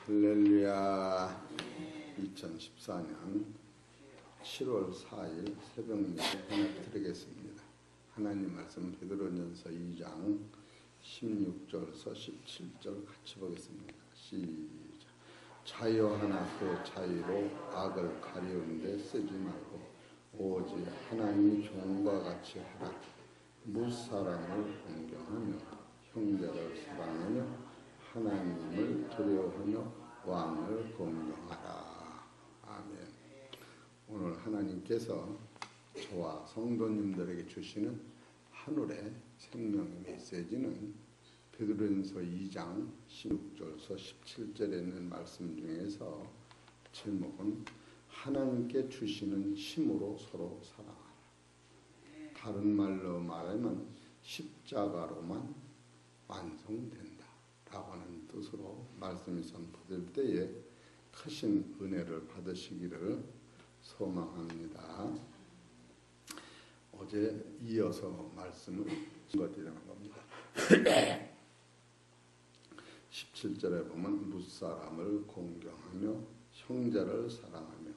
할렐루야. 2014년 7월 4일 새벽 예배 하나 드리겠습니다. 하나님 말씀 베드로전서 2장 16절에서 17절 같이 보겠습니다. 시작. 자유 하나 그 자유로 악을 가리우는데 쓰지 말고 오직 하나님이 종과 같이 하라. 무사람을 공경하며 형제를 사랑하며 하나님을 두려워하며 왕을 공경하라. 아멘. 오늘 하나님께서 저와 성도님들에게 주시는 하늘의 생명의 메시지는 베드로전서 2장 16절에서 17절에 있는 말씀 중에서 제목은 하나님께 주시는 힘으로 서로 사랑하라. 다른 말로 말하면 십자가로만 완성된다 라고 하는 뜻으로 말씀이 선포될 때에 크신 은혜를 받으시기를 소망합니다. 어제 이어서 말씀을 드리는 겁니다. 17절에 보면 무사람을 공경하며 형제를 사랑하며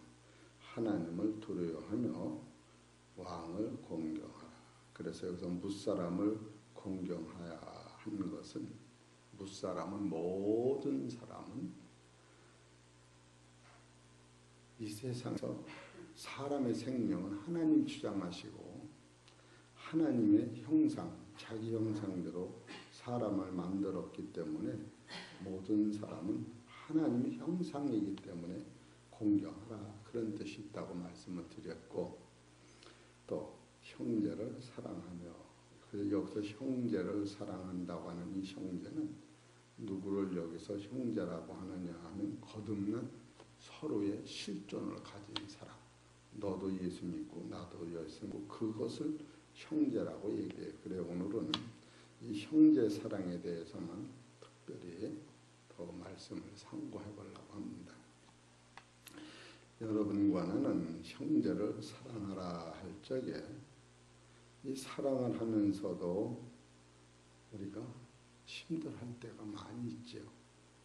하나님을 두려워하며 왕을 공경하라. 그래서 여기서 무사람을 공경하야 하는 것은 무사람은 모든 사람은 이 세상에서 사람의 생명은 하나님 주장하시고 하나님의 형상, 자기 형상대로 사람을 만들었기 때문에 모든 사람은 하나님의 형상이기 때문에 공경하라 그런 뜻이 있다고 말씀을 드렸고 또 형제를 사랑하며 그래서 여기서 형제를 사랑한다고 하는 이 형제는 누구를 여기서 형제라고 하느냐 하면 거듭난 서로의 실존을 가진 사람. 너도 예수 믿고 나도 예수 믿고 그것을 형제라고 얘기해요. 그래 오늘은 이 형제 사랑에 대해서만 특별히 더 말씀을 상고해 보려고 합니다. 여러분과 나는 형제를 사랑하라 할 적에 이 사랑을 하면서도 우리가 힘들할 때가 많이 있죠.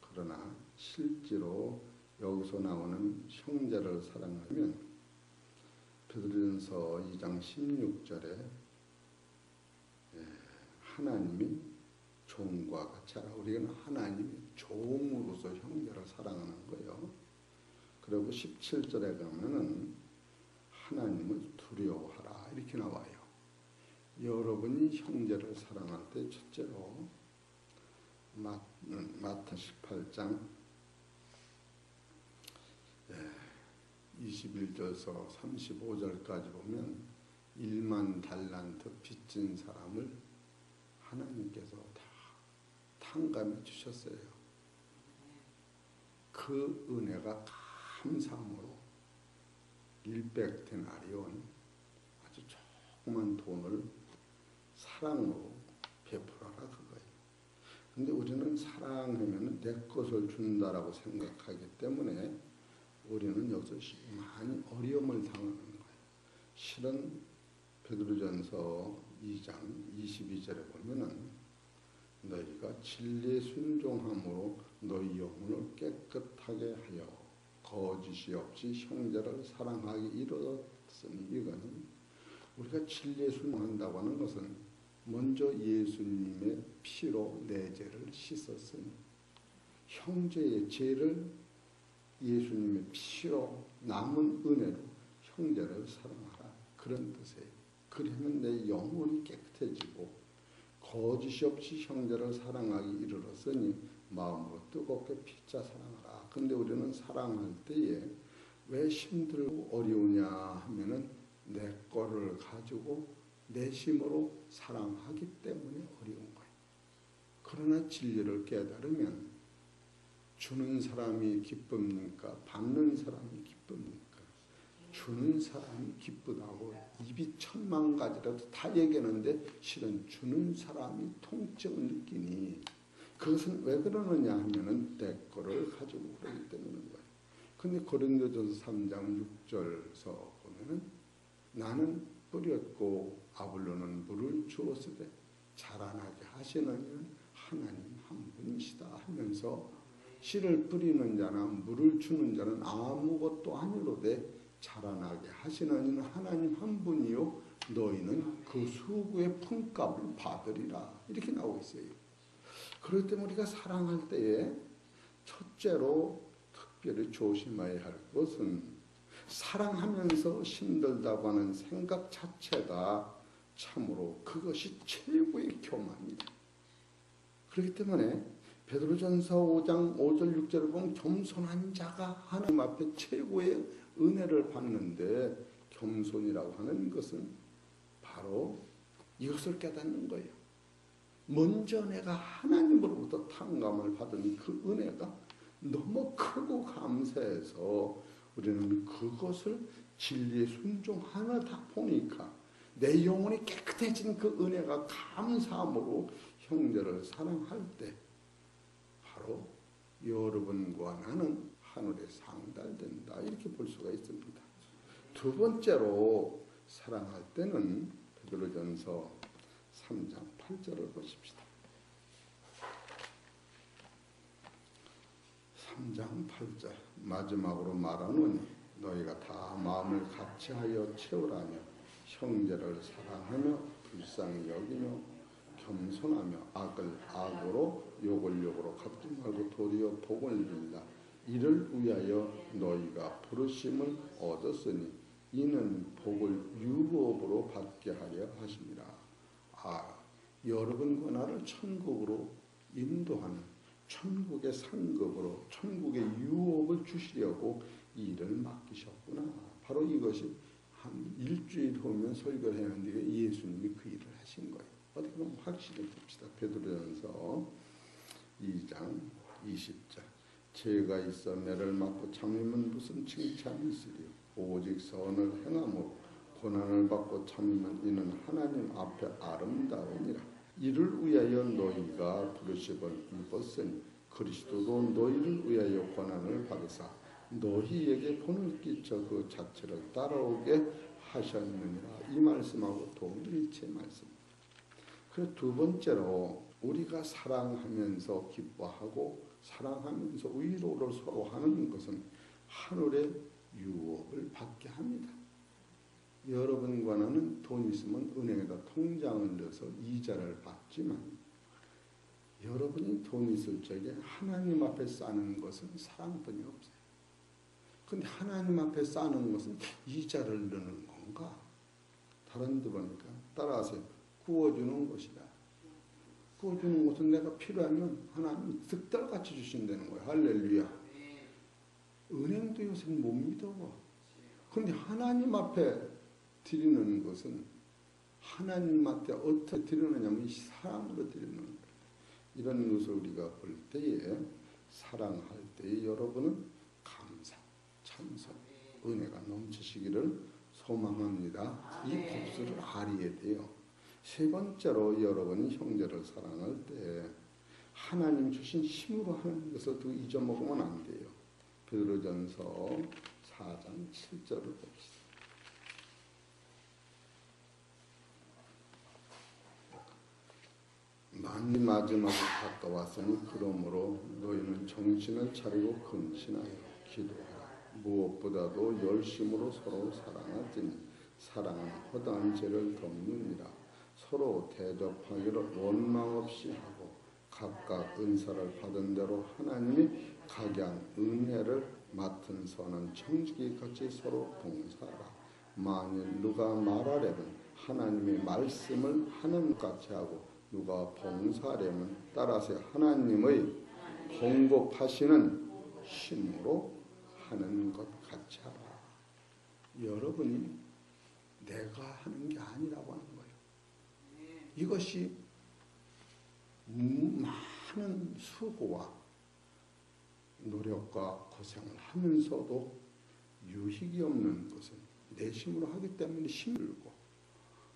그러나 실제로 여기서 나오는 형제를 사랑하면 베드로전서 2장 16절에 하나님이 종과 같이 하라. 우리는 하나님이 종으로서 형제를 사랑하는 거예요. 그리고 17절에 가면은 하나님을 두려워하라 이렇게 나와요. 여러분이 형제를 사랑할 때 첫째로 마타 18장 21절에서 35절까지 보면 1만 달란트 빚진 사람을 하나님께서 다 탕감해 주셨어요. 그 은혜가 감사함으로 100데나리온 아주 조그만 돈을 사랑으로 베풀어라 그거예요. 근데 우리는 사랑하면 내 것을 준다라고 생각하기 때문에 우리는 여기서 많이 어려움을 당하는 거예요. 실은 베드로전서 2장 22절에 보면은 너희가 진리에 순종함으로 너희 영혼을 깨끗하게 하여 거짓이 없이 형제를 사랑하기 이르렀으니 이거는 우리가 진리에 순종한다고 하는 것은 먼저 예수님의 피로 내 죄를 씻었으니 형제의 죄를 예수님의 피로 남은 은혜로 형제를 사랑하라 그런 뜻이에요. 그러면 내 영혼이 깨끗해지고 거짓이 없이 형제를 사랑하기 이르렀으니 마음으로 뜨겁게 피차 사랑하라. 근데 우리는 사랑할 때에 왜 힘들고 어려우냐 하면은 내 거를 가지고 내심으로 사랑하기 때문에 어려운 거예요. 그러나 진리를 깨달으면 주는 사람이 기쁩니까? 받는 사람이 기쁩니까? 주는 사람이 기쁘다고 입이 천만 가지라도 다 얘기하는데 실은 주는 사람이 통증을 느끼니 그것은 왜 그러느냐 하면은 내 거를 가지고 그러기 때문인 거예요. 근데 고린도전서 3장 6절에서 보면은 나는 뿌렸고 아볼로는 물을 주었으되 자라나게 하시는 이는 하나님 한 분이시다 하면서 씨를 뿌리는 자나 물을 주는 자는 아무것도 아니로되 자라나게 하시는 이는 하나님 한 분이요 너희는 그 수고의 품값을 받으리라. 이렇게 나오고 있어요. 그럴 때 우리가 사랑할 때에 첫째로 특별히 조심해야 할 것은 사랑하면서 힘들다고 하는 생각 자체가 참으로 그것이 최고의 교만입니다. 그렇기 때문에 베드로전서 5장 5절 6절을 보면 겸손한 자가 하나님 앞에 최고의 은혜를 받는데 겸손이라고 하는 것은 바로 이것을 깨닫는 거예요. 먼저 내가 하나님으로부터 탕감을 받은 그 은혜가 너무 크고 감사해서 우리는 그것을 진리에 순종하다 보니까 내 영혼이 깨끗해진 그 은혜가 감사함으로 형제를 사랑할 때 바로 여러분과 나는 하늘에 상달된다. 이렇게 볼 수가 있습니다. 두 번째로 사랑할 때는 베드로전서 3장 8절을 보십시다. 3장 8절 마지막으로 말하노니 너희가 다 마음을 같이하여 채우라며 형제를 사랑하며 불쌍히 여기며 겸손하며 악을 악으로 욕을 욕으로 갚지 말고 도리어 복을 빌라. 이를 위하여 너희가 부르심을 얻었으니 이는 복을 유업으로 받게 하려 하심이라. 여러분과 나를 천국으로 인도하는 천국의 상급으로 천국의 유업을 주시려고 이 일을 맡기셨구나. 바로 이것이 한 일주일 후면 설교를 했는데 예수님이 그 일을 하신 거예요. 어떻게 보면 확실히 봅시다. 베드로전서 2장 20절 죄가 있어 매를 맞고 참으면 무슨 칭찬이 있으리요. 오직 선을 행함으로 고난을 받고 참으면 이는 하나님 앞에 아름다우니라. 이를 위하여 너희가 부르심을 입었으니 그리스도도 너희를 위하여 고난을 받으사 너희에게 본을 끼쳐 그 자체를 따라오게 하셨느니라. 이 말씀하고 동일체 말씀. 그리고 두 번째로 우리가 사랑하면서 기뻐하고 사랑하면서 위로를 서로 하는 것은 하늘의 유업을 받게 합니다. 여러분과 나는 돈 있으면 은행에다 통장을 넣어서 이자를 받지만 여러분이 돈 있을 적에 하나님 앞에 쌓는 것은 사랑뿐이 없어요. 근데 하나님 앞에 쌓는 것은 이자를 넣는 건가? 다른 데 보니까 따라하세요. 구워주는 것이다. 구워주는 것은 내가 필요하면 하나님이 득달같이 주신다는 거예요. 할렐루야. 은행도 요새 못 믿어. 그런데 하나님 앞에 드리는 것은 하나님 앞에 어떻게 드리느냐면 사랑으로 드리는 거예요. 이런 것을 우리가 볼 때에 사랑할 때에 여러분은 감사, 찬송, 은혜가 넘치시기를 소망합니다. 이 법수를 알아야 돼요. 세 번째로 여러분이 형제를 사랑할 때 하나님 주신 힘으로 하는 것을 또 잊어먹으면 안 돼요. 베드로전서 4장 7절을 봅시다. 만일 마지막이 가까웠으니 그러므로 너희는 정신을 차리고 근신하여 기도하라. 무엇보다도 열심으로 서로 사랑하지니 사랑은 허다한 죄를 덮느니라. 서로 대접하기를 원망 없이 하고 각각 은사를 받은 대로 하나님이 각양 은혜를 맡은 선은 청지기 같이 서로 봉사하라. 만일 누가 말하려면 하나님의 말씀을 하는 것 같이 하고 누가 봉사하려면 따라서 하나님의 공급하시는 힘으로 하는 것 같이 하라. 여러분이 내가 하는 게 아니라고 하는 거예요. 이것이 많은 수고와 노력과 고생을 하면서도 유익이 없는 것은 내심으로 하기 때문에 힘들고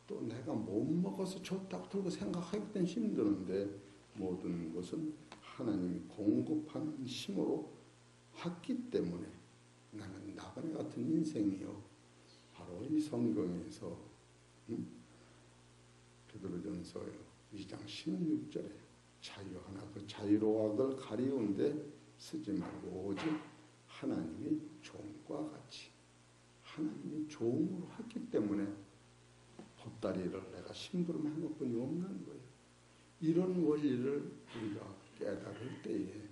또 내가 못 먹어서 좋다고 들고 생각하기 때문에 힘드는데 모든 것은 하나님이 공급하는 힘으로 했기 때문에 나는 나그네 같은 인생이요. 바로 이 성경에서 베드로전서 2장 16절에 자유하나 그 자유로움을 가리운데 쓰지 말고 오직 하나님의 종과 같이 하나님의 종으로 했기 때문에 보따리를 내가 심부름한 것뿐이 없는 거예요. 이런 원리를 우리가 깨달을 때에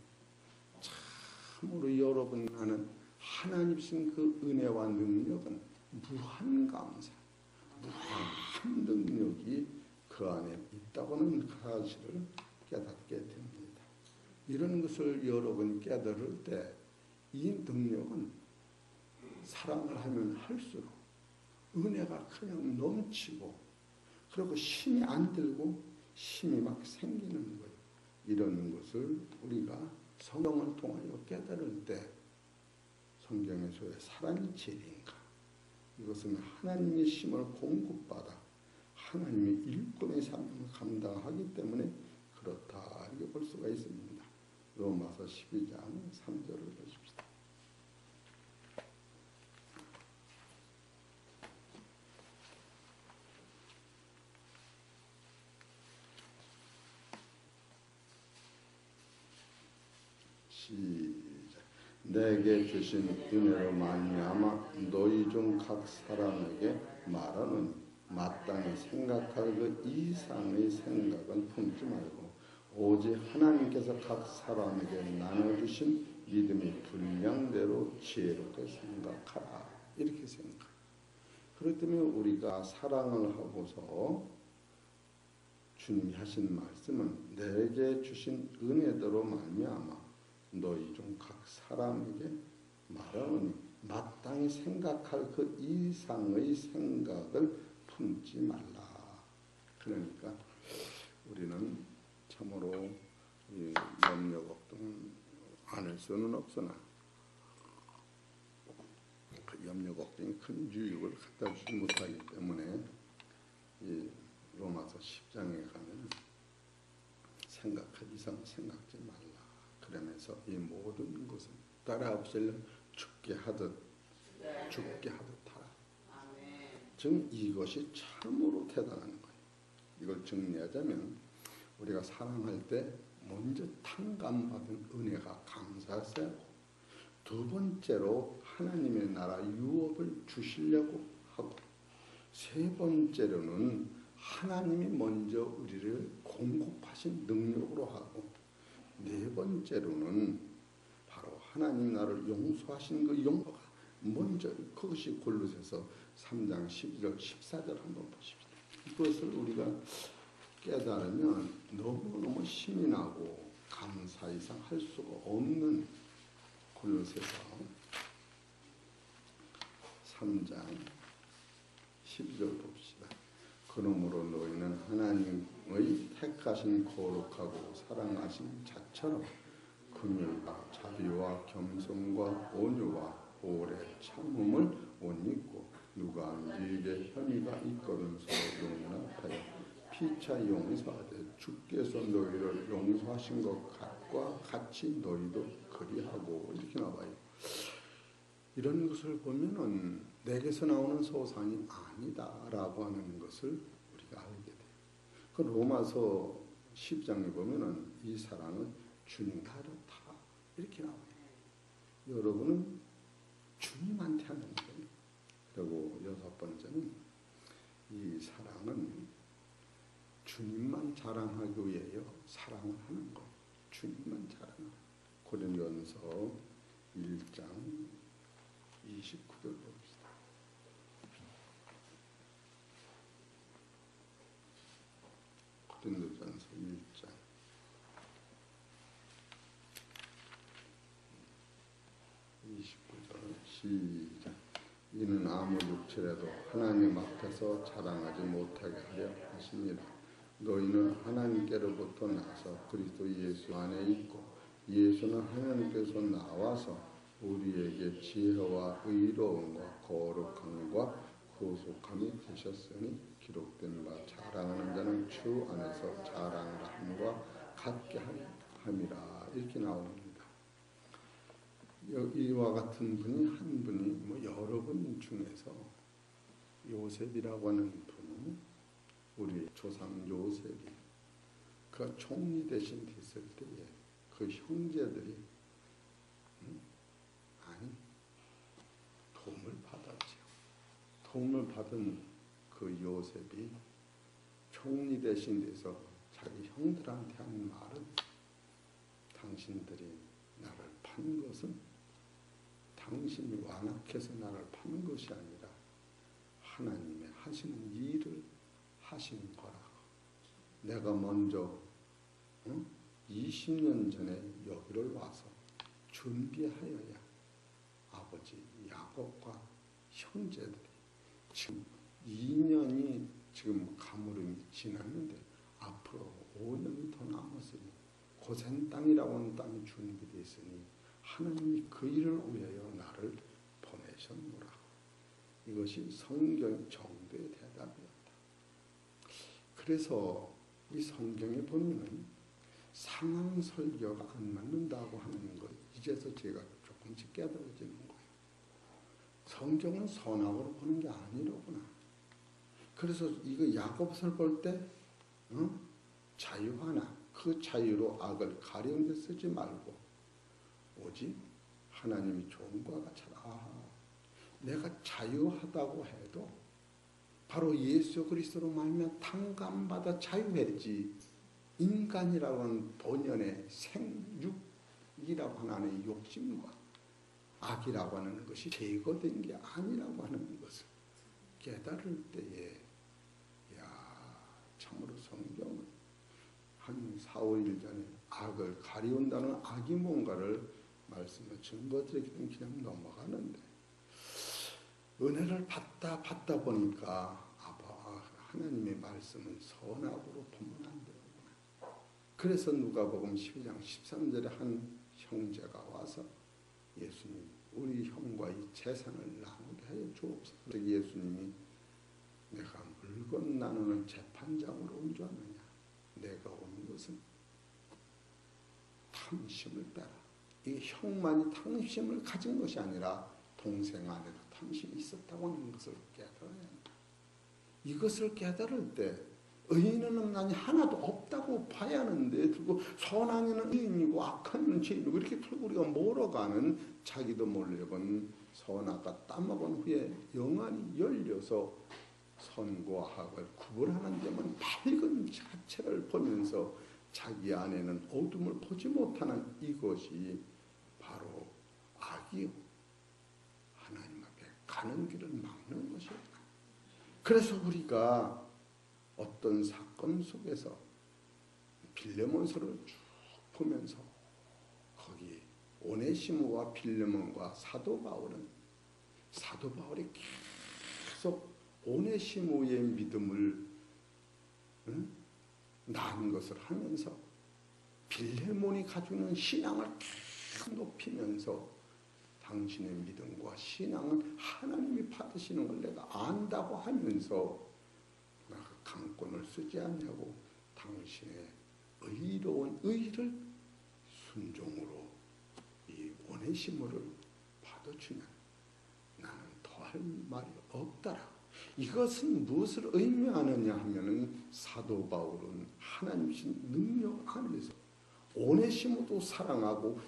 참으로 여러분 나는 하나님 신 그 은혜와 능력은 무한 감사, 무한 능력이 그 안에 있다고는 사실을 깨닫게 됩니다. 이런 것을 여러분 깨달을 때 이 능력은 사랑을 하면 할수록 은혜가 그냥 넘치고 그리고 힘이 안 들고 힘이 막 생기는 거예요. 이런 것을 우리가 성경을 통하여 깨달을 때 성경에서 왜 사랑이 제일인가? 이것은 하나님의 힘을 공급받아 하나님의 일꾼의 삶을 감당하기 때문에 그렇다 이렇게 볼 수가 있습니다. 로마서 12장 3절을 보십시다. 시작. 내게 주신 은혜로 말미암아 너희 중 각 사람에게 말하노니 마땅히 생각할 그 이상의 생각은 품지 말고 오직 하나님께서 각 사람에게 나눠주신 믿음의 분량대로 지혜롭게 생각하라. 이렇게 생각. 그렇기 때문에 우리가 사랑을 하고서 주님이 하신 말씀은 내게 주신 은혜대로 말미암아 너희 중 각 사람에게 말하노니 마땅히 생각할 그 이상의 생각을 품지 말라. 그러니까 우리는 참으로 이 염려 걱정 안 할 수는 없으나 그 염려 걱정이 큰 유익을 갖다 주지 못하기 때문에 이 로마서 10장에 가면 생각할 이상 생각지 말라. 그러면서 이 모든 것은 따라 없애려면 죽게 하듯 하라. 즉 이것이 참으로 대단한 거예요. 이걸 정리하자면 우리가 사랑할 때 먼저 탕감받은 은혜가 감사하세요. 두 번째로 하나님의 나라 유업을 주시려고 하고 세 번째로는 하나님이 먼저 우리를 공급하신 능력으로 하고 네 번째로는 바로 하나님 나를 용서하신 그 용서가 먼저 그것이 골로새서 3장 12절 14절 한번 보십시오. 이것을 우리가 깨달으면 너무너무 힘이 나고 감사 이상 할 수가 없는 골로새서 3장 12절 봅시다. 그러므로 너희는 하나님의 택하신 거룩하고 사랑하신 자처럼 긍휼과 자비와 겸손과 온유와 오래 참음을 옷 입고 누가 너희에게 혐의가 있거든서 용납하여 피차 용서하되 주께서 너희를 용서하신 것과 같이 너희도 그리하고 이렇게 나와요. 이런 것을 보면은 내게서 나오는 소상이 아니다라고 하는 것을 우리가 알게 돼요. 그 로마서 10장에 보면은 이 사랑은 주님과 다르다 이렇게 나와요. 여러분은 주님한테 하는 거예요. 그리고 여섯 번째는 이 사랑은 주님만 자랑하기 위하여 사랑을 하는 거예요. 주님만 자랑하는 고린도전서 1장 29절 봅시다. 고린도전서 1장 29절 시작. 이는 아무 육체라도 하나님 앞에서 자랑하지 못하게 하려 하십니다. 너희는 하나님께로부터 나서 그리스도 예수 안에 있고 예수는 하나님께서 나와서 우리에게 지혜와 의로움과 거룩함과 구속함이 되셨으니 기록된 바 자랑하는 자는 주 안에서 자랑함과 같게 함이라 이렇게 나옵니다. 이와 같은 분이 한 분이 뭐 여러 분 중에서 요셉이라고 하는 분은 우리 조상 요셉이 그 총리 대신 됐을 때에 그 형제들이 도움을 받은 그 요셉이 총리 대신 돼서 자기 형들한테 하는 말은 당신들이 나를 판 것은 당신이 완악해서 나를 판 것이 아니라 하나님의 하시는 일을 하신 거라. 내가 먼저 20년 전에 여기를 와서 준비하여야 아버지 야곱과 형제들이 지금 2년이 지금 가물음이 지났는데 앞으로 5년이 더 남았으니 고센 땅이라고 하는 땅이 준비되어 있으니 하나님이 그 일을 위하여 나를 보내셨노라. 이것이 성경 정도의 대답이었다. 그래서 이 성경에 보면은 상황 설교가 안 맞는다고 하는 것 이제서 제가 조금씩 깨달아지는 거예요. 성경은 선악으로 보는 게 아니로구나. 그래서 이거 야곱을 볼 때 자유하나 그 자유로 악을 가령돼 쓰지 말고 오직 하나님이 좋은 것 같이 내가 자유하다고 해도 바로 예수 그리스도로 말미암아 탕감받아 자유했지 인간이라고 하는 본연의 생육이라고 하는 욕심과 악이라고 하는 것이 제거된 게 아니라고 하는 것을 깨달을 때에 참으로 성경은 한 4, 5일 전에 악을 가리운다는 악이 뭔가를 말씀해 준 것들에게는 그냥 넘어가는데 은혜를 받다 보니까 하나님의 말씀은 선악으로 보면 안 되구나. 그래서 누가복음 12장 13절에 한 형제가 와서 예수님 우리 형과 이 재산을 나누게 하여 주옵소서. 예수님이 내가 물건 나누는 재판장으로 온 줄 아느냐. 내가 온 것은 탐심을 빼라. 이 형만이 탐심을 가진 것이 아니라 동생 안에도 탐심이 있었다고 하는 것을 깨달아야 한다. 이것을 깨달을 때 의인은 없나니 하나도 없다고 봐야 하는데 그리고 선악에는 의인이고 악한 죄인이고 이렇게 우리가 몰아가는 자기도 몰려본 선악과 따먹은 후에 영안이 열려서 선과 악을 구분하는 데만 밝은 자체를 보면서 자기 안에는 어둠을 보지 못하는 이것이 바로 악이요 하나님 앞에 가는 길을 막는 것이다. 그래서 우리가 어떤 사건 속에서 빌레몬서를 쭉 보면서 거기 오네시모와 빌레몬과 사도 바울이 계속 오네시모의 믿음을 낳은 것을 하면서 빌레몬이 가지고 있는 신앙을 계속 높이면서 당신의 믿음과 신앙은 하나님이 받으시는 걸 내가 안다고 하면서 내가 강권을 쓰지 않냐고 당신의 의로운 의를 순종으로 이 오네시모를 받아주면 나는 더할 말이 없다라고. 이것은 무엇을 의미하느냐 하면은 사도 바울은 하나님이신 능력 안에서 오네시모도 사랑하고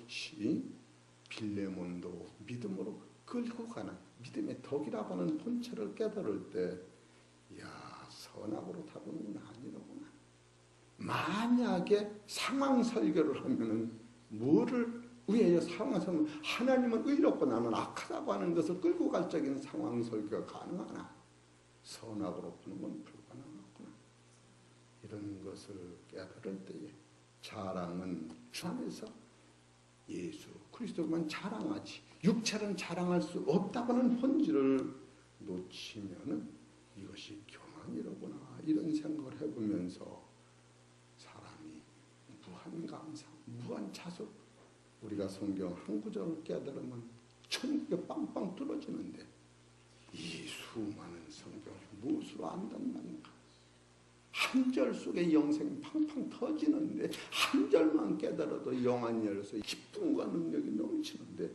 빌레몬도 믿음으로 끌고 가는 믿음의 덕이라고 하는 본체를 깨달을 때 선악으로 다루는 건 아니로구나. 만약에 상황 설교를 하면은 뭐를 위하여 상황 설교 하나님은 의롭고 나는 악하다고 하는 것을 끌고 갈 적에는 상황 설교가 가능하나 선악으로 푸는 건 불가능하구나. 이런 것을 깨달을 때에 자랑은 주 안에서 예수 그리스도만 자랑하지 육체는 자랑할 수 없다고는 본질을 놓치면은 이것이 교만이로구나. 이런 생각을 해보면서 사람이 무한 감상, 무한 자숙. 우리가 성경 한 구절을 깨달으면 천국에 빵빵 뚫어지는데 이 수많은 성경을 무엇으로 안단 말인가. 한 절 속에 영생이 팡팡 터지는데 한 절만 깨달아도 영안이 열려서 기쁨과 능력이 넘치는데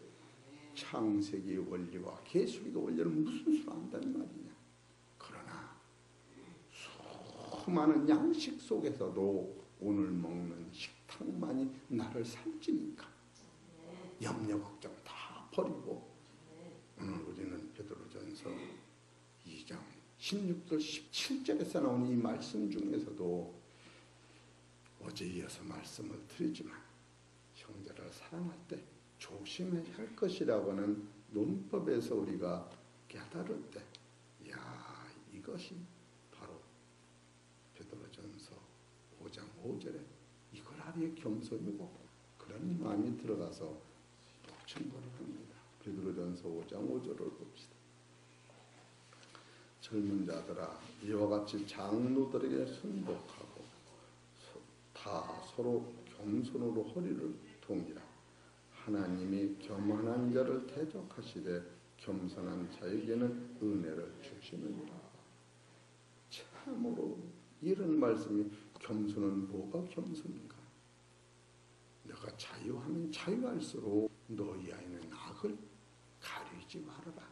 창세기의 원리와 계수기의 원리를 무슨 수로 안단 말이냐. 그러나 수많은 양식 속에서도 오늘 먹는 식탁만이 나를 살찌니까 염려 걱정 다 버리고 오늘 우리는 베드로전서 2장 16절 17절에서 나오는 이 말씀 중에서도 어제 이어서 말씀을 드리지만 형제를 사랑할 때 조심해야 할 것이라고는 논법에서 우리가 깨달을 때, 이것이 바로 베드로전서 5장 5절에 이걸 아래의 겸손이고 그런 마음이 들어가서 또 충분히 합니다. 베드로전서 5장 5절을 봅시다. 젊은 자들아 이와 같이 장로들에게 순복하고 다 서로 겸손으로 허리를 동이라. 하나님이 겸손한 자를 대적하시되 겸손한 자에게는 은혜를 주시느니라. 참으로 이런 말씀이 겸손은 뭐가 겸손인가? 내가 자유하면 자유할수록 너희 안에는 악을 가리지 말아라.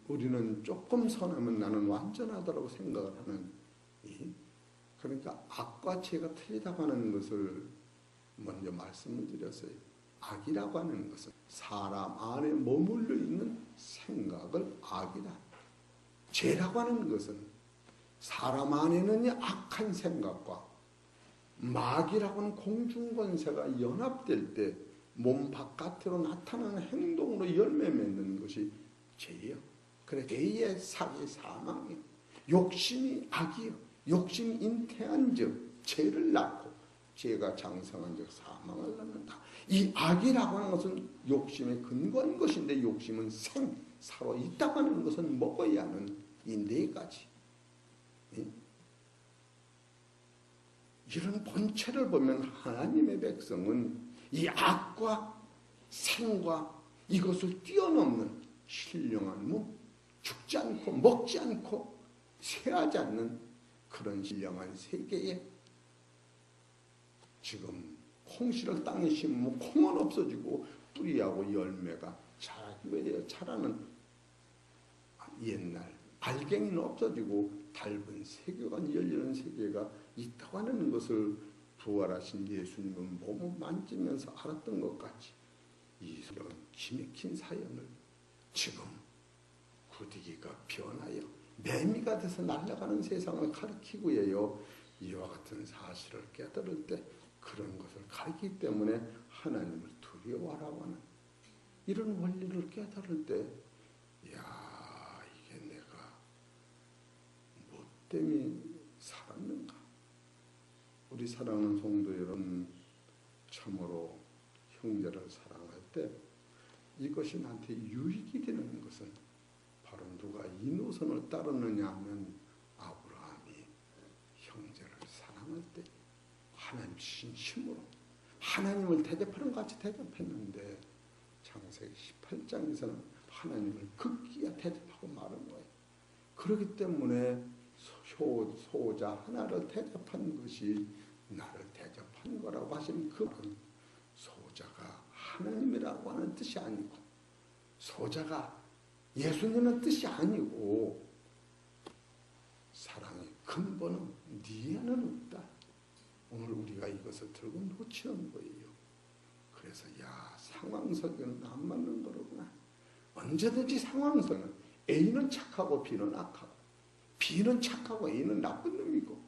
우리는 조금 선하면 나는 완전하다고 생각을 하는 그러니까 악과 죄가 틀리다고 하는 것을 먼저 말씀을 드렸어요. 악이라고 하는 것은 사람 안에 머물러 있는 생각을 악이다. 죄라고 하는 것은 사람 안에는 악한 생각과 마귀라고 하는 공중권세가 연합될 때 몸 바깥으로 나타나는 행동으로 열매 맺는 것이 죄예요. 그래 죄의 사기 사망이요. 욕심이 악이요. 욕심이 잉태한 즉 죄를 낳고 죄가 장성한 즉 사망을 낳는다. 이 악이라고 하는 것은 욕심에 근거한 것인데 욕심은 살아 있다고 하는 것은 먹어야 하는 이 네 가지. 이런 본체를 보면 하나님의 백성은 이 악과 생과 이것을 뛰어넘는 신령한 몸, 죽지 않고 먹지 않고 쇠하지 않는 그런 신령한 세계에 지금 콩씨를 땅에 심으면 콩은 없어지고 뿌리하고 열매가 자라는 옛날 알갱이는 없어지고 닮은 세계가 열리는 세계가 있다고 하는 것을 부활하신 예수님은 몸을 만지면서 알았던 것 같이 이 기맥힌 사연을 지금 구디기가 변하여 매미가 돼서 날아가는 세상을 가리키고 해요. 이와 같은 사실을 깨달을 때 그런 것을 가리키기 때문에 하나님을 두려워하라고 하는 이런 원리를 깨달을 때 이게 내가 뭐 때문에 살았는가? 우리 사랑하는 성도 여러분, 참으로 형제를 사랑할 때 이것이 나한테 유익이 되는 것은 바로 누가 이 노선을 따르느냐 하면 아브라함이 형제를 사랑할 때 하나님 진심으로 하나님을 대접하는 것 같이 대접했는데 창세기 18장에서는 하나님을 극기야 대접하고 마는 거예요. 그렇기 때문에 소자 하나를 대접한 것이 나를 대접한 거라고 하신 그건 소자가 하나님이라고 하는 뜻이 아니고 소자가 예수님의 뜻이 아니고 사랑의 근본은 네 안에는 없다. 오늘 우리가 이것을 들고 놓치는 거예요. 그래서 상황설교는 안 맞는 거로구나. 언제든지 상황설은 A는 착하고 B는 악하고 B는 착하고 A는 나쁜 놈이고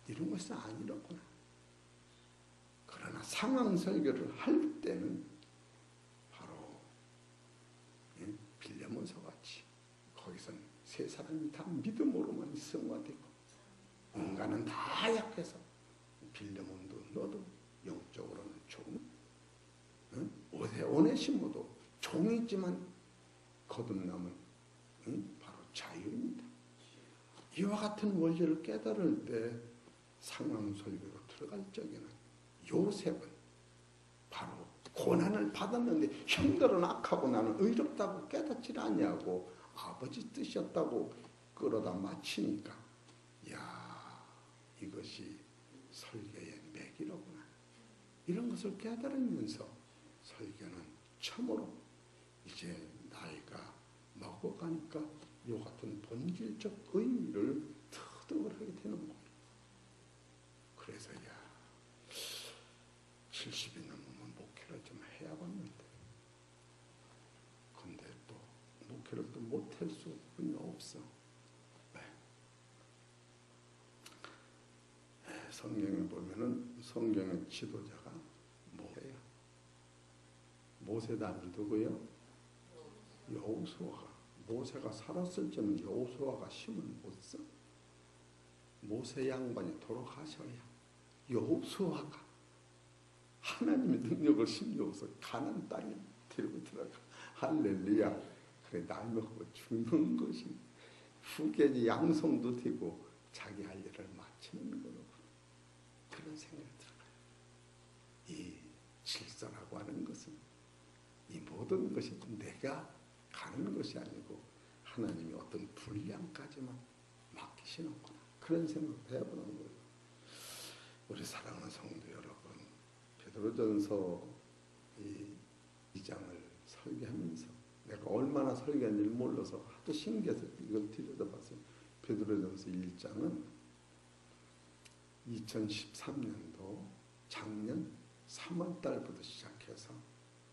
이런 것은 아니로구나. 그러나 상황설교를 할 때는 바로 빌레몬서 같이 거기서는 세 사람이 다 믿음으로만 승화되고 인간은 다 약해서 빌레몬도 너도 영적으로는 종, 오네시모도 종이지만 거듭남은 바로 자유입니다. 이와 같은 원리를 깨달을 때 상황설교로 들어갈 적에는 요셉은 바로 고난을 받았는데 형들은 악하고 나는 의롭다고 깨닫지 않냐고 아버지 뜻이었다고 끌어다 맞히니까 이것이 설교의 맥이로구나. 이런 것을 깨달으면서 설교는 참으로 이제 나이가 먹어가니까 요 같은 본질적 의미를 터득을 하게 되는 거예요. 그래서 70이 넘으면 목회를 좀 해야겠는데 근데 또 목회를 또 못할 수뿐이 없어. 왜? 성경에 보면은 성경의 지도자가 모세야. 모세 다음에 누구요? 여호수아가. 모세가 살았을 때는 여호수아가 힘을 못 써. 모세 양반이 돌아가셔야 여호수아가 하나님의 능력을 심려서 가나안 땅에 데리고 들어가. 할렐루야. 그래 나이 먹고 죽는 것이 후계지 양성도 되고 자기 할 일을 마치는 거로 그런 생각이 들어요. 이 질서라고 하는 것은 이 모든 것이 내가 가는 것이 아니고 하나님이 어떤 분량까지만 맡기시는구나. 그런 생각을 해보는 거예요. 우리 사랑하는 성도 여러분, 베드로전서 이 2장을 설계하면서 내가 얼마나 설계한지를 몰라서 하도 신기해서 이걸 들여다봤어요. 베드로전서 1장은 2013년도 작년 3월 달부터 시작해서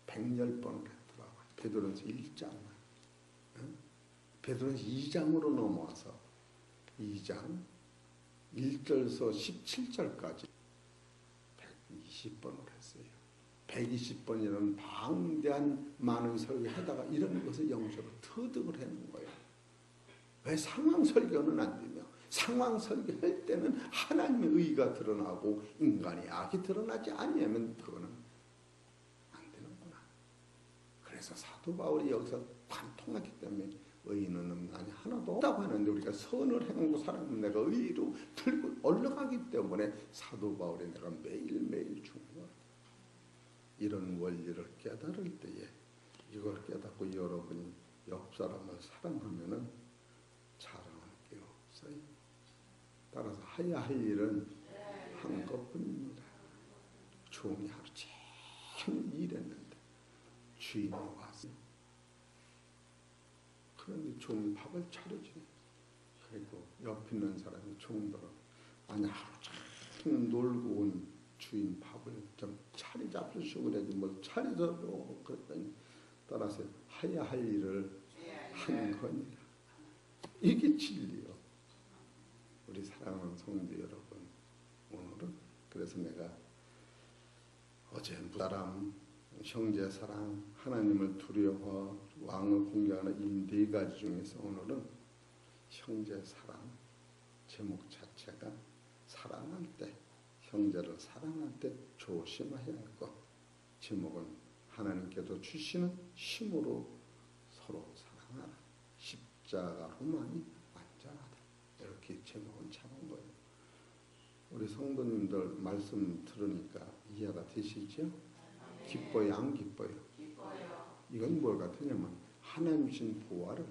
100번을 했더라고요. 베드로전서 1장만. 베드로전서 2장으로 넘어와서 2장 1절서 17절까지 120번을 했어요. 120번이라는 방대한 많은 설교하다가 이런 것을 영적으로 터득을 하는 거예요. 왜 상황 설교는 안 되며 상황 설교할 때는 하나님의 의가 드러나고 인간의 악이 드러나지 않으면 그거는 안 되는구나. 그래서 사도 바울이 여기서 관통하기 때문에 의인은 없나니 하나도 없다고 하는데 우리가 선을 행하고 살아가면 내가 의로 들고 올라가기 때문에 사도 바울이 내가 매일매일 중요해요. 이런 원리를 깨달을 때에 이걸 깨닫고 여러분이 옆 사람을 사랑하면은 자랑할 게 없어요. 따라서 해야 할 일은 한 것뿐입니다. 종이 하루 종일 일했는데 주인이 왔어요. 그런데 종이 밥을 차려주네. 그리고 옆에 있는 사람이 종들은 아니 하루 종일 놀고 온 주인 밥을 좀 차리 잡수시고 그래야지 뭘 차려줘. 그랬더니 따라서 해야 할 일을 한 거니라. 이게 진리요. 우리 사랑하는 성도 여러분, 오늘은 그래서 내가 어제 사람, 형제 사랑, 하나님을 두려워, 왕을 공경하는 이 네 가지 중에서 오늘은 형제 사랑, 제목 자체가 사랑할 때, 형제를 사랑할 때 조심해야 할 것. 제목은 하나님께서 주시는 힘으로 서로 사랑하라. 십자가로만이 완전하다. 이렇게 제목을 잡은 거예요. 우리 성도님들 말씀 들으니까 이해가 되시죠? 기뻐요, 안 기뻐요? 이건 뭘 같으냐면 하나님 주신 보화를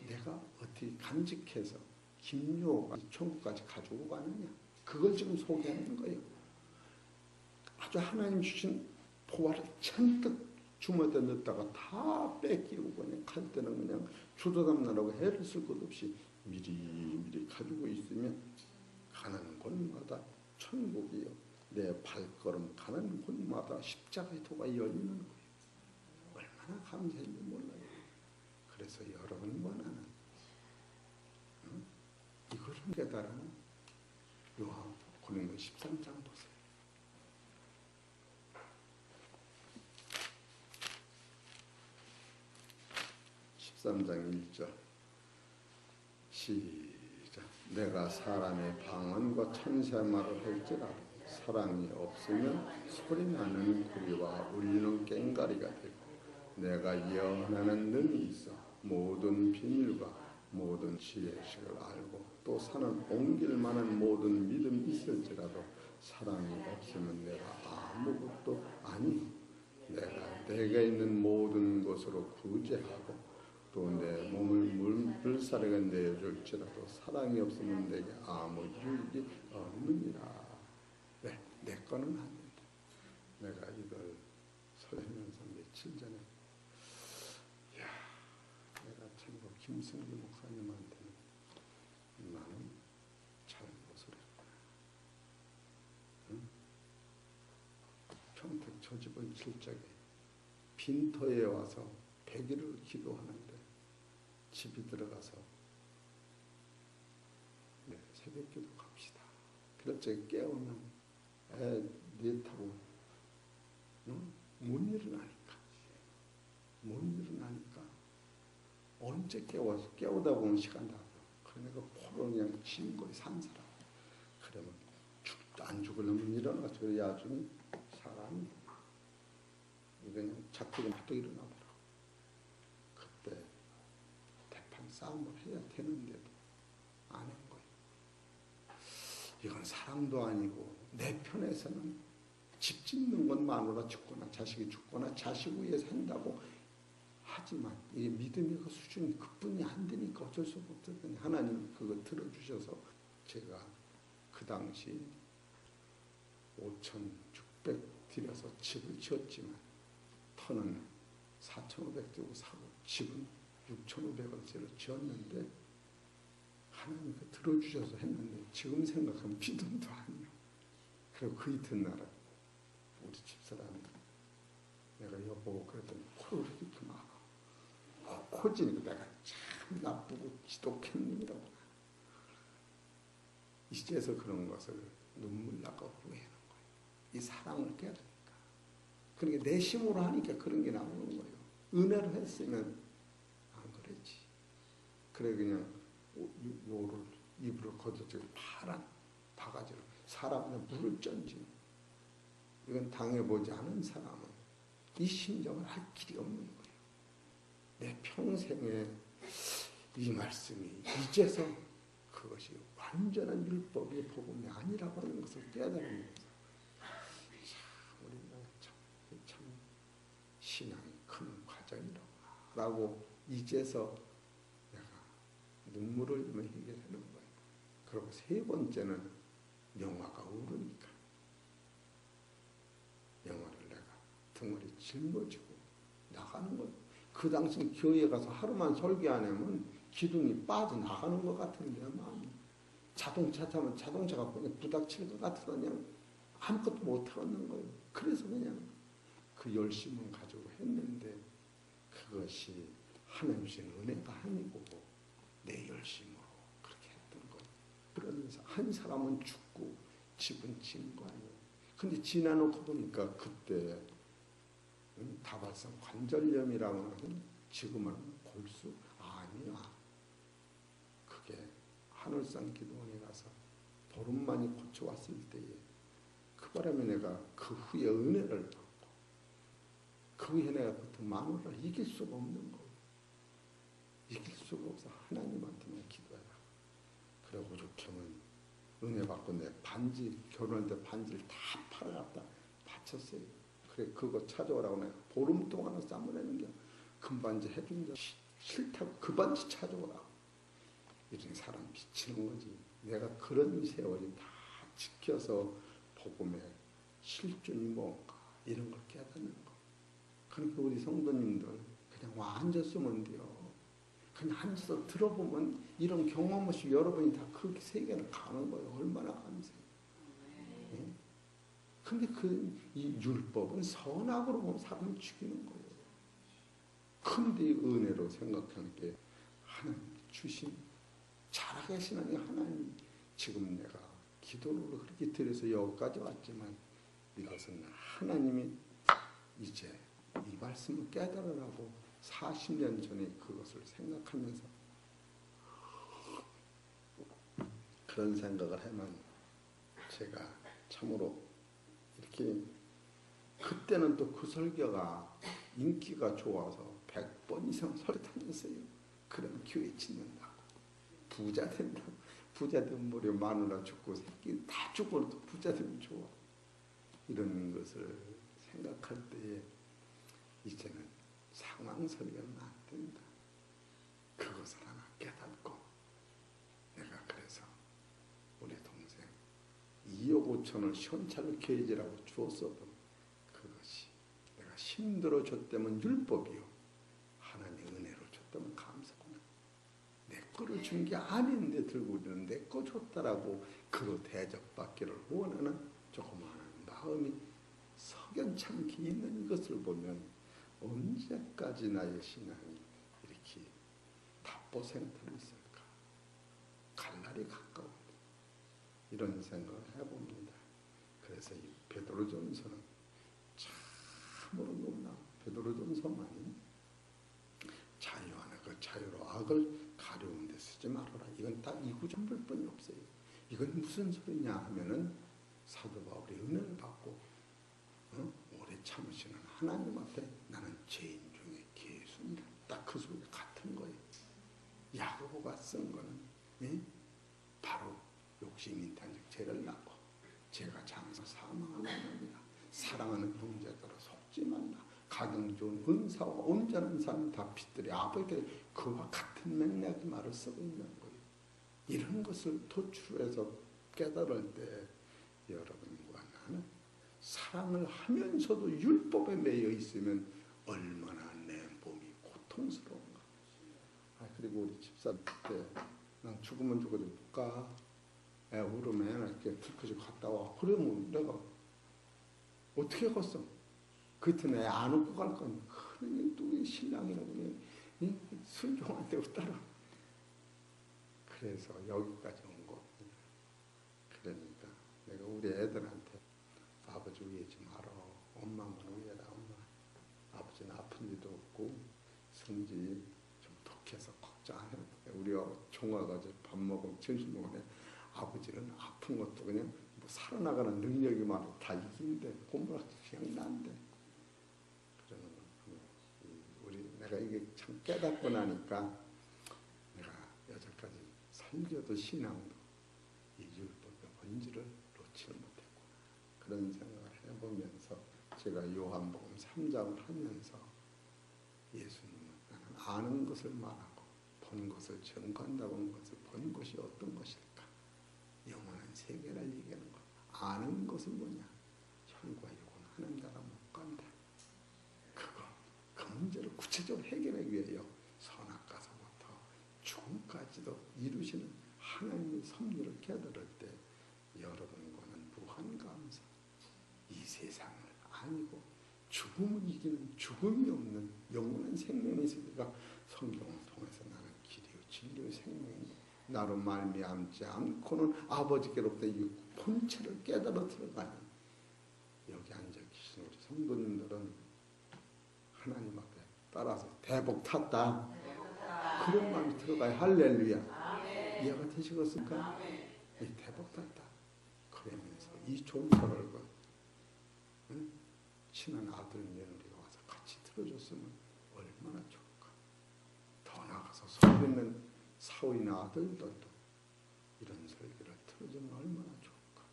내가 어떻게 간직해서 김요가 천국까지 가지고 가느냐. 그걸 지금 소개하는 거예요. 아주 하나님 주신 보화를 잔뜩 주머니에 넣었다가 다 뺏기고 그냥 갈 때는 그냥 주도담나라고 해를 쓸 것 없이 미리 가지고 있으면 가는 곳마다 천국이요. 내 발걸음 가는 곳마다 십자가의 도가 열리는 거예요. 얼마나 감사한지 몰라요. 그래서 여러분과 나는 이걸 깨달으면 요한복음 13장 보세요. 13장 1절 시작. 내가 사람의 방언과 천사의 말을 할지라도 사랑이 없으면 소리나는 구리와 울리는 꽹과리가 되고 내가 예언하는 능이 있어 모든 비밀과 모든 지혜식을 알고 또 산을 옮길 만한 모든 믿음이 있을지라도 사랑이 없으면 내가 아무것도 아니요. 내가 내게 있는 모든 것으로 구제하고 또 내 몸을 물살에게 내어줄지라도 사랑이 없으면 내게 아무 유익이 없느니라. 왜? 내 거는 안 된다. 내가 이걸 설하면서 며칠 전에 내가 참고 김승기 목사님한테는 나는 잘못을 했구나. 응? 평택 저 집을 칠 적에 빈터에 와서 100일을 기도하는데 집에 들어가서 네, 새벽기도 갑시다. 그럴 적에 깨우면 애 넷하고 못 일어나니까 언제 깨우다 보면 시간 다 그러니까 코로 그냥 징거리 산 사람. 그러면 안 죽으려면 일어나 줘야지 사람이 그냥 자꾸 또 일어나 보라. 그때 대판 싸움을 해야 되는데도 안 한 거예요. 이건 사랑도 아니고 내 편에서는 집 짓는 것만으로 죽거나 자식이 죽거나 자식 위해서 한다고 하지만 이 믿음의 그 수준이 그뿐이 안 되니까 어쩔 수 없었더니 하나님이 그거 들어주셔서 제가 그 당시 5,600 들여서 집을 지었지만 터는 4,500 들고 사고 집은 6,500원짜리로 지었는데 하나님이 그 들어주셔서 했는데 지금 생각하면 믿음도 아니에요. 그리고 그 이튿날에 우리 집사람이 내가 여보 그랬더니 코를 이렇게 막 코지니까 내가 참 나쁘고 지독했느니라고 이제서 그런 것을 눈물 나고 후회하는 거예요. 이 사랑을 깨달으니까. 그러니까 내 힘으로 하니까 그런 게 나오는 거예요. 은혜로 했으면 안 그랬지. 그래 그냥 요를 이불을 걷어서 파란 바가지로 사람의 물을 쩐지. 이건 당해보지 않은 사람은 이 심정을 할 길이 없는 거예요. 내 평생에 이 말씀이 이제서 그것이 완전한 율법의 복음이 아니라고 하는 것을 깨달으면서 참 우리는 참 신앙이 큰 과정이라고 이제서 내가 눈물을 흘리며 해결하는 거예요. 그리고 세 번째는 영화가 오르니까 영화를 내가 덩어리 짊어지고 나가는 거예요. 그 당시 교회에 가서 하루만 설교 안 하면 기둥이 빠져나가는 것 같은데 마음이 자동차 타면 자동차가 그냥 부닥칠 것 같아서 그냥 아무것도 못하겠는 거예요. 그래서 그냥 그 열심을 가지고 했는데 그것이 하나님 주신 은혜가 아니고 내 열심으로 그렇게 했던 거예요. 그러면서 한 사람은 죽고 집은 진 거 아니에요. 근데 지나놓고 보니까 그때 다발성 관절염이라고 하는 지금은 골수 아니야. 그게 하늘산 기도원에 가서 보름만이 고쳐왔을 때에 그 바람에 내가 그 후에 은혜를 받고 그 후에 내가 그 마누라를 이길 수가 없는 거예요. 이길 수가 없어. 하나님한테만 기도해라. 그리고 오죽하면 은혜 받고 내 반지 결혼할 때 반지를 다 팔아갖다 바쳤어요. 그래 그거 찾아오라고 내가 보름 동안은 싸움을 게 금반지 해준 자 싫다고 그 반지 찾아오라고. 이런 사람 미치는 거지. 내가 그런 세월이 다 지켜서 복음의 실존이 뭔가 이런 걸 깨닫는 거. 그러니까 우리 성도님들 그냥 와 앉았으면 돼요. 그냥 앉아서 들어보면 이런 경험 없이 여러분이 다 그 세계를 가는 거예요. 얼마나 감사해요. 네? 근데 이 율법은 선악으로 보면 사람을 죽이는 거예요. 근데 은혜로 생각하는 게 하나님 주신 살아계시는 이 하나님 지금 내가 기도를 그렇게 드려서 여기까지 왔지만 이것은 하나님이 이제 이 말씀을 깨달으라고 40년 전에 그것을 생각하면서 그런 생각을 하면 제가 참으로 이렇게 그때는 또 그 설교가 인기가 좋아서 100번 이상 설교하면서요. 그럼 교회 짓는다고 부자 된다고 부자 되면 머리 마누라 죽고 새끼 다 죽어도 부자 되면 좋아. 이런 것을 생각할 때에 이제는 상황 설교는 안 된다. 그것을 하나 깨닫고 내가 그래서 우리 동생 2억 5천을 시원찮을 계획이라고 주었어도 그것이 내가 힘들어 줬다면 율법이요. 하나님 은혜로 줬다면 감사구나. 내 거를 준 게 아닌데 들고 있는 내 거 줬다라고 그로 대접받기를 원하는 조그마한 마음이 석연찮게 있는 것을 보면 언제까지 나의 신앙이 이렇게 아포센터는 있을까? 갈 날이 가까운 이런 생각을 해봅니다. 그래서 이 베드로전서는 참으로 놀라운 베드로전서만이 자유하는 그 자유로 악을 가려운 데 쓰지 말아라. 이건 딱 이 구절뿐이 없어요. 이건 무슨 소리냐 하면은 사도 바울이 은혜를 받고 오래 참으시는 하나님 앞에 나는 죄인 중에 개순이다. 딱 그 소리 같은 거예요. 야고보가 쓴 거는 바로 욕심인 단적 죄를 낳고 죄가 장사 사망하는 겁니다. 사랑하는 형제들아 속지 말라. 가정 좋은 은사와 온전한 삶을 다 빚들이 아버지께 그와 같은 맥락의 말을 쓰고 있는 거예요. 이런 것을 도출해서 깨달을 때 여러분과 나는 사랑을 하면서도 율법에 매여 있으면 얼마나 내 몸이 고통스러운가. 그리고 우리 집사 때 난 죽으면 죽어도 못 가. 애 울으면 이렇게 불켜지고 갔다 와. 그러면 내가 어떻게 갔어? 그때는 애 안 웃고 갈 거니. 그러니 또 신랑이라고 순종한테 따라. 그래서 여기까지 온 겁니다. 그러니까 내가 우리 애들한테 아버지 위하지 마라. 엄마만 위해라. 엄마. 아버지는 아픈 일도 없고 성질이 좀 독해서 걱정 안 해요. 우리 종아가 밥 먹으면 점심 먹으면 아버지는 아픈 것도 그냥 뭐 살아나가는 능력이 많아 다 이긴대. 공부를 그냥 난대. 그러는 우리 내가 이게 참 깨닫고 나니까 내가 여태까지 설교도 신앙도 이 율법의 본질을 놓지를 못했구나. 그런 생각을 해보면서 제가 요한복음 3장을 하면서 예수님은 나는 아는 것을 말하고 본 것을 전가한다고 한 것을 본 것이 어떤 것일까? 영원한 세계를 얘기하는 것. 아는 것은 뭐냐? 혈과 육은 하는 자가 못 간다. 그 문제를 구체적으로 해결하기 위하여 선악과서부터 죽음까지도 이루시는 하나님의 섭리를 깨달을 때 여러분과는 무한 감사. 이 세상을 아니고 죽음을 이기는 죽음이 없는 영원한 생명의 세계가 성경을 통해서 나는 길이요 진리요 생명이니 나로 말미암지 않고는 아버지께로부터 이 본체를 깨달아 들어가는 여기 앉아 계신 우리 성도님들은 하나님 앞에 따라서 대복 탔다. 그런 마음이 들어가야 할렐루야. 이해가 되시겠습니까? 이 대복 탔다. 그러면서 이 존재를 친한 아들 며느리가 와서 같이 들어줬으면 얼마나 좋을까. 더 나아가서 설교는 사위나 아들들도 이런 설교를 들어주면 얼마나 좋을까.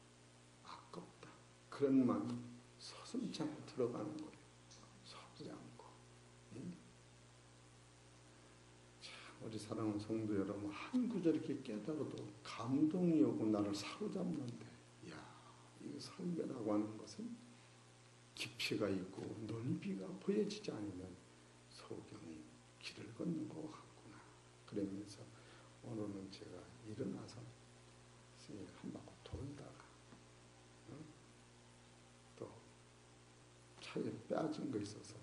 아깝다. 그런 마음이 서슴지 않고 들어가는 거예요. 서슴지 않고. 참 우리 사랑하는 성도 여러분 한 구절 이렇게 깨달아도 감동이 오고 나를 사로잡는데 이야 이 설교라고 하는 것은 깊이가 있고 넓이가 보여지지 않으면 소경이 길을 걷는 것 같구나. 그러면서 오늘은 제가 일어나서 한 바퀴 돌다가 또 차에 빼앗은 거 있어서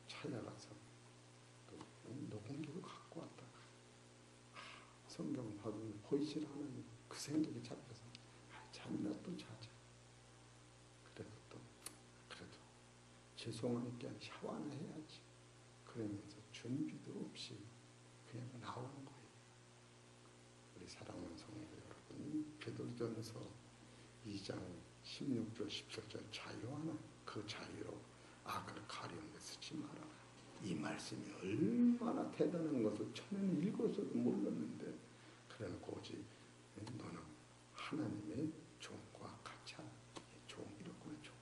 차에 가서 또 녹음기를 갖고 왔다가 성경 받으면 보이질 않으니 그 생각이 잡혀서 잠이나 또 자자. 죄송하니까 샤워나 해야지. 그러면서 준비도 없이 그냥 나오는 거예요. 우리 사랑하는 성도 여러분, 베드로전서 2장 16절 17절 자유하는 그 자유로 악을 가려운 데 쓰지 말아라. 이 말씀이 얼마나 대단한 것을 처음에는 읽어서도 몰랐는데 그래놓고 오직 너는 하나님의 종과 같이 하는 종이라고는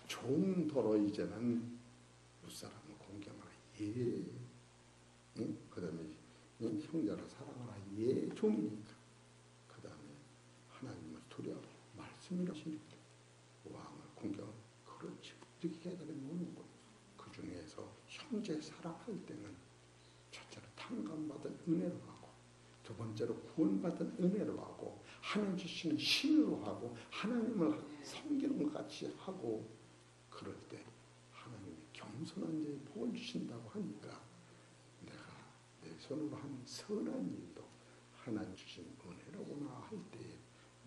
종도로 이제는 무사람을 공경하라. 예. 그 다음에 형제를 사랑하라. 예. 종이니까. 그 다음에 하나님을 두려워. 말씀을 하시니까. 왕을 공경하라. 그렇지. 이렇게 깨달아 놓는 거예요. 그 중에서 형제 사랑할 때는 첫째로 탕감받은 은혜로 하고 두 번째로 구원받은 은혜로 하고 하나님 주시는 신으로 하고 하나님을 섬기는 것 같이 하고 그럴 때 하나님이 겸손한 자에 복을 주신다고 하니까 내가 손으로 한 선한 일도 하나님 주신 은혜로구나 할 때에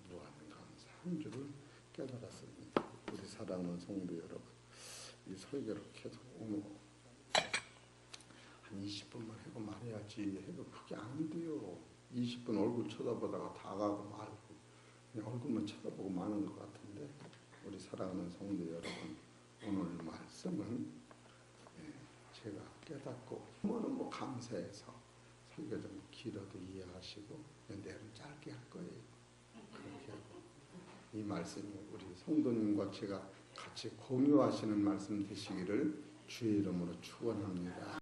무한 감사한 줄을 깨달았습니다. 우리 사랑하는 성도 여러분, 이 설교를 계속 한 20분만 하고 말해야지 해도 그게 안 돼요. 20분 얼굴 쳐다보다가 다 가고 말고 그냥 얼굴만 쳐다보고 마는 것 같은데, 우리 사랑하는 성도 여러분, 오늘 말씀은 제가 깨닫고 너무 감사해서 설교 좀 길어도 이해하시고 내일은 짧게 할 거예요. 그렇게 하고 이 말씀이 우리 성도님과 제가 같이 공유하시는 말씀 되시기를 주의 이름으로 축원합니다.